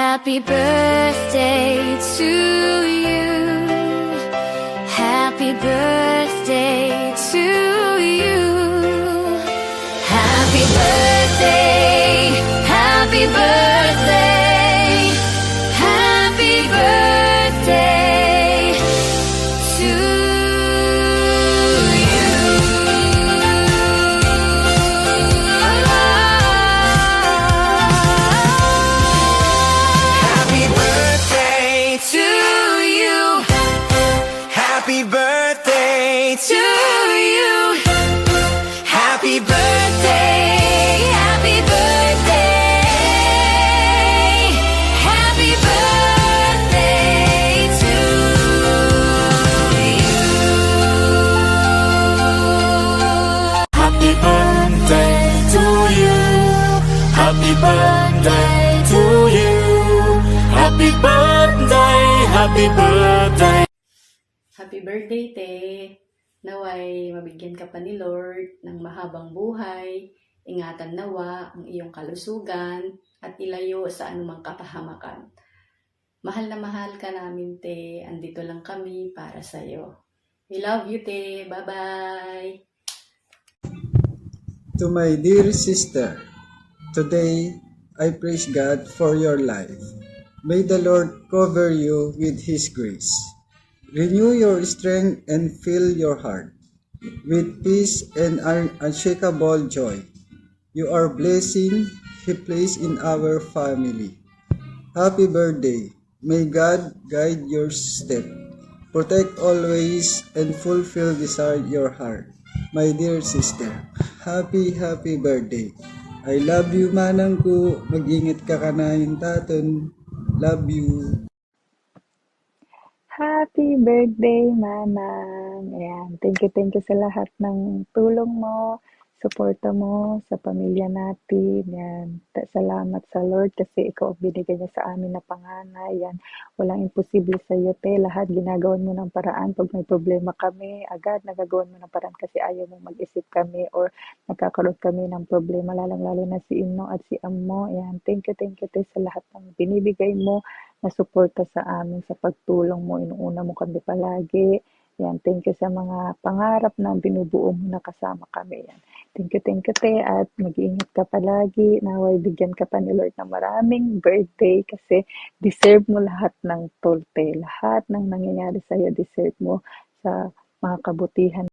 Happy birthday to you. Happy birthday to you. Happy birthday. Happy birthday. Happy birthday to you. Happy birthday to you. Happy birthday to you. Happy birthday. Happy birthday. Happy birthday to you. Happy birthday to you. Happy birthday to you. Happy birthday, happy birthday. Happy birthday, te! Naway mabigyan ka pa ni Lord ng mahabang buhay, ingatan nawa ang iyong kalusugan, at ilayo sa anumang kapahamakan. Mahal na mahal ka namin, te. Andito lang kami para sa'yo. We love you, te. Bye-bye! To my dear sister, today I praise God for your life. May the Lord cover you with His grace. Renew your strength and fill your heart with peace and unshakable joy. You are blessing He placed in our family. Happy birthday. May God guide your step, protect always, and fulfill desire your heart. My dear sister, happy birthday. I love you, manang ko. Mag-ingat ka kanahin taton. Love you. Happy birthday, Manang! Ayan, thank you sa lahat ng tulong mo, suporta mo sa pamilya natin. Yan. Salamat sa Lord kasi ikaw ang binigay niya sa amin na panganay. Yan. Walang imposible sa iyo, te. Lahat ginagawan mo ng paraan. Pag may problema kami, agad nagagawan mo ng paraan kasi ayaw mo mag-isip kami or nagkakaroon kami ng problema, lalong-lalo na si Ino at si Amo. Yan. Thank you, te, sa lahat ng binibigay mo na suporta sa amin, sa pagtulong mo. Inuuna mo kami palagi. Yan, thank you sa mga pangarap na binubuo mo na kasama kami. Yan. Thank you, te, at mag-iingat ka palagi. Naway bigyan ka pa ni Lord ng maraming birthday kasi deserve mo lahat ng tolte. Lahat ng nangyayari sa'yo, deserve mo sa mga kabutihan